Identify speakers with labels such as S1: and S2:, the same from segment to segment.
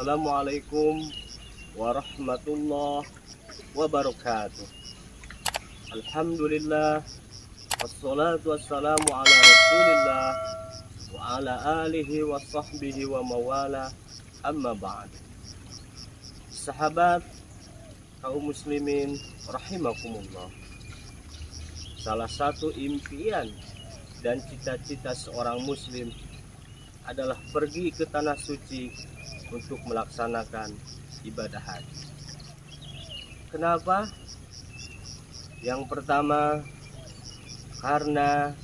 S1: Assalamualaikum warahmatullahi wabarakatuh. Alhamdulillah, wassalatu wassalamu ala rasulillah wa ala alihi wa sahbihi wa mawala, amma ba'd. Sahabat kaum muslimin rahimakumullah, salah satu impian dan cita-cita seorang muslim adalah pergi ke tanah suci untuk melaksanakan ibadah haji. Kenapa? Yang pertama, karena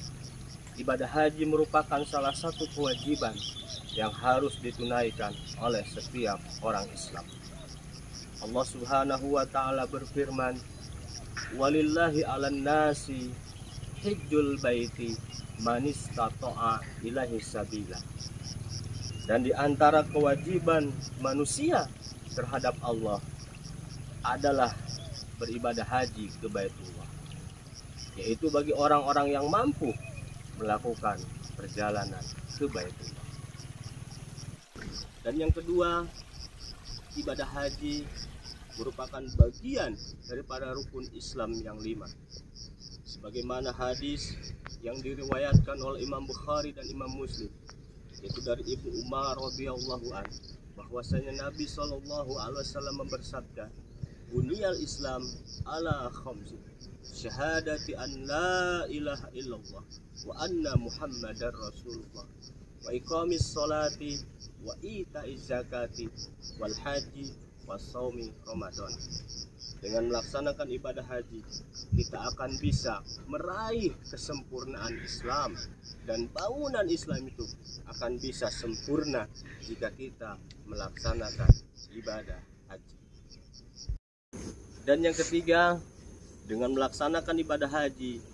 S1: ibadah haji merupakan salah satu kewajiban yang harus ditunaikan oleh setiap orang Islam. Allah Subhanahu wa ta'ala berfirman, walillahi 'alan nasi hijjul baiti man istata'a ilaihi sabila. Dan di antara kewajiban manusia terhadap Allah adalah beribadah haji ke Baitullah, yaitu bagi orang-orang yang mampu melakukan perjalanan ke Baitullah. Dan yang kedua, ibadah haji merupakan bagian daripada rukun Islam yang 5, sebagaimana hadis yang diriwayatkan oleh Imam Bukhari dan Imam Muslim, yaitu dari Ibnu Umar radhiyallahu an, bahwasanya Nabi SAW bersabda, buniyal Islam ala khamsin, syahadati an la ilaha illallah wa anna muhammadar rasulullah wa iqamis salati wa ita'iz zakati wal haji wa shaumi ramadan. Dengan melaksanakan ibadah haji, kita akan bisa meraih kesempurnaan Islam, dan bangunan Islam itu akan bisa sempurna jika kita melaksanakan ibadah haji. Dan yang ketiga, dengan melaksanakan ibadah haji,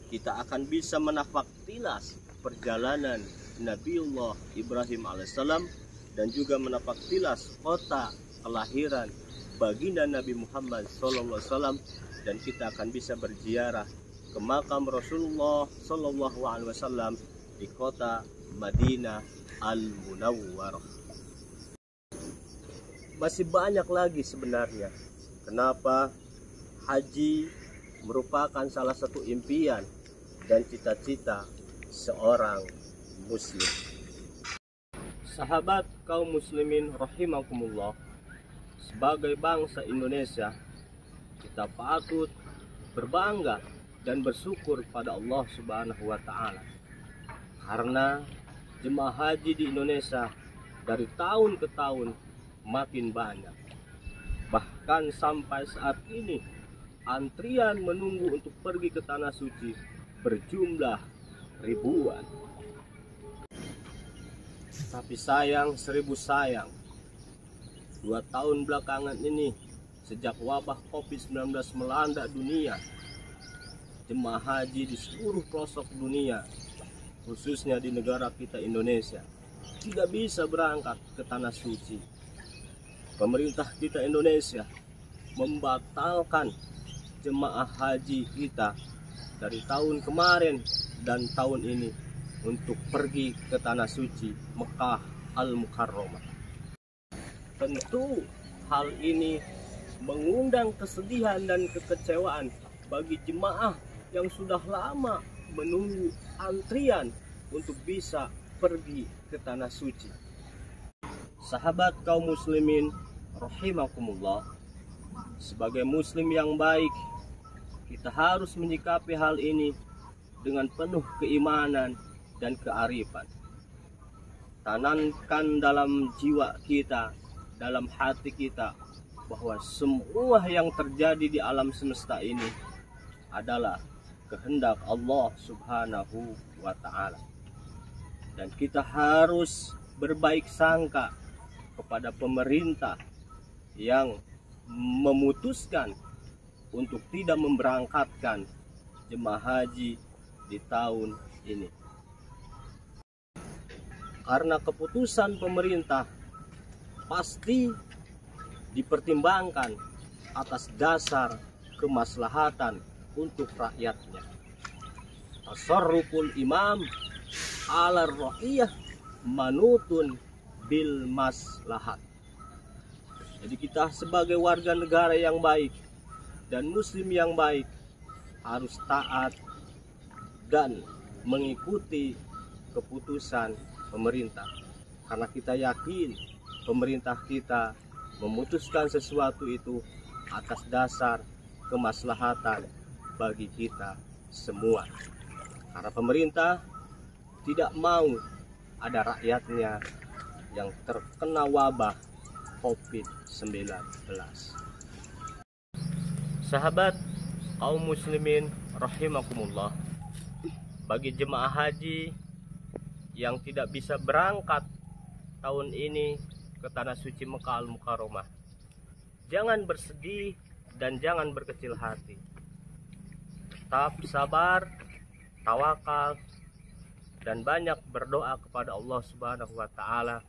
S1: kita akan bisa menafaktilas perjalanan Nabiullah Ibrahim alaihissalam dan juga menafaktilas kota kelahiran baginda Nabi Muhammad SAW, dan kita akan bisa berziarah ke makam Rasulullah SAW di kota Madinah Al-Munawwarah. Masih banyak lagi sebenarnya kenapa haji merupakan salah satu impian dan cita-cita seorang muslim. Sahabat kaum muslimin rahimakumullah, sebagai bangsa Indonesia, kita patut berbangga dan bersyukur pada Allah Subhanahu wa ta'ala, karena jemaah haji di Indonesia dari tahun ke tahun makin banyak. Bahkan sampai saat ini antrian menunggu untuk pergi ke tanah suci berjumlah ribuan. Tapi sayang seribu sayang, 2 tahun belakangan ini, sejak wabah COVID-19 melanda dunia, jemaah haji di seluruh pelosok dunia, khususnya di negara kita Indonesia, tidak bisa berangkat ke tanah suci. Pemerintah kita Indonesia membatalkan jemaah haji kita dari tahun kemarin dan tahun ini untuk pergi ke tanah suci Mekah Al-Mukarramah. Tentu hal ini mengundang kesedihan dan kekecewaan bagi jemaah yang sudah lama menunggu antrian untuk bisa pergi ke tanah suci. Sahabat kaum muslimin rahimakumullah, sebagai muslim yang baik, kita harus menyikapi hal ini dengan penuh keimanan dan kearifan. Tanamkan dalam jiwa kita, dalam hati kita, bahwa semua yang terjadi di alam semesta ini adalah kehendak Allah Subhanahu wa ta'ala. Dan kita harus berbaik sangka kepada pemerintah yang memutuskan untuk tidak memberangkatkan jemaah haji di tahun ini. Karena keputusan pemerintah pasti dipertimbangkan atas dasar kemaslahatan untuk rakyatnya. Tasarruful imam ala ra'iyah manutun bil maslahat. Jadi kita sebagai warga negara yang baik dan muslim yang baik harus taat dan mengikuti keputusan pemerintah. Karena kita yakin pemerintah kita memutuskan sesuatu itu atas dasar kemaslahatan bagi kita semua. Karena pemerintah tidak mau ada rakyatnya yang terkena wabah COVID-19. Sahabat kaum muslimin rahimakumullah, bagi jemaah haji yang tidak bisa berangkat tahun ini ke tanah suci Mekah Al-Mukarramah, jangan bersedih dan jangan berkecil hati. Tetap sabar, tawakal, dan banyak berdoa kepada Allah Subhanahu wa taala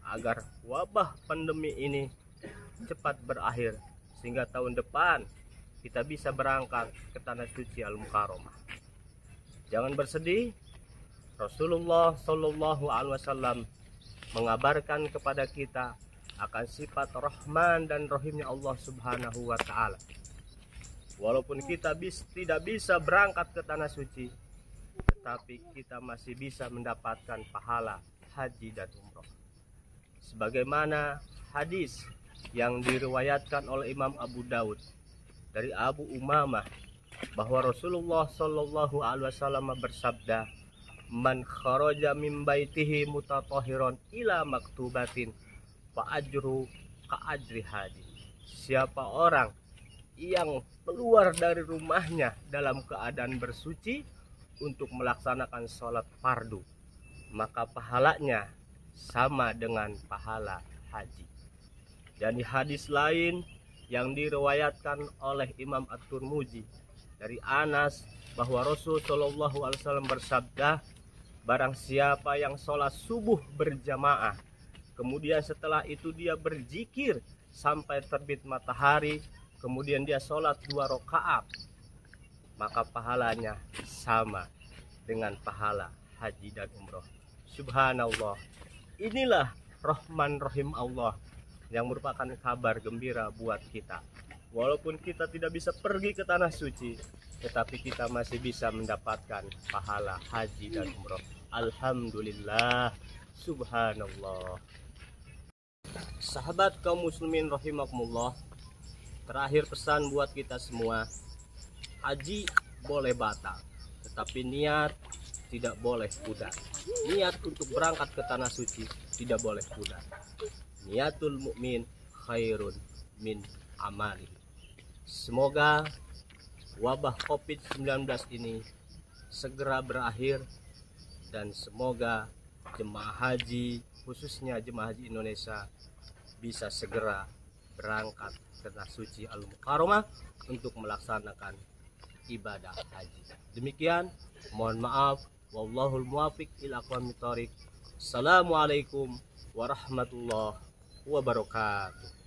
S1: agar wabah pandemi ini cepat berakhir sehingga tahun depan kita bisa berangkat ke tanah suci Al-Mukarramah. Jangan bersedih. Rasulullah Shallallahu Alaihi Wasallam mengabarkan kepada kita akan sifat Rahman dan Rahimnya Allah Subhanahu wa taala. Walaupun kita tidak bisa berangkat ke tanah suci, tetapi kita masih bisa mendapatkan pahala haji dan umroh. Sebagaimana hadis yang diriwayatkan oleh Imam Abu Daud dari Abu Umamah bahwa Rasulullah Shallallahu Alaihi Wasallam bersabda, "Man kharaja min baitihi mutatahhiran ila maktubatin fa ajru ka ajri haji." Siapa orang yang keluar dari rumahnya dalam keadaan bersuci untuk melaksanakan sholat fardu, maka pahalanya sama dengan pahala haji. Dan di hadis lain yang diriwayatkan oleh Imam At-Tirmidzi dari Anas bahwa Rasul Shallallahu Alaihi Wasallam bersabda, barang siapa yang sholat subuh berjamaah, kemudian setelah itu dia berzikir sampai terbit matahari, kemudian dia sholat 2 rakaat, maka pahalanya sama dengan pahala haji dan umroh. Subhanallah, inilah Rahman Rahim Allah yang merupakan kabar gembira buat kita. Walaupun kita tidak bisa pergi ke tanah suci, tetapi kita masih bisa mendapatkan pahala haji dan umroh. Alhamdulillah, subhanallah. Sahabat kaum muslimin rahimakumullah, terakhir pesan buat kita semua, haji boleh batal, tetapi niat tidak boleh pudar. Niat untuk berangkat ke tanah suci tidak boleh pudar. Niatul mukmin khairun min amali. Semoga wabah COVID-19 ini segera berakhir dan semoga jemaah haji, khususnya jemaah haji Indonesia, bisa segera berangkat ke tanah suci Al-Mukarramah untuk melaksanakan ibadah haji. Demikian, mohon maaf, wallahul muwaffiq ila aqwamit thoriq. Assalamualaikum warahmatullahi wabarakatuh.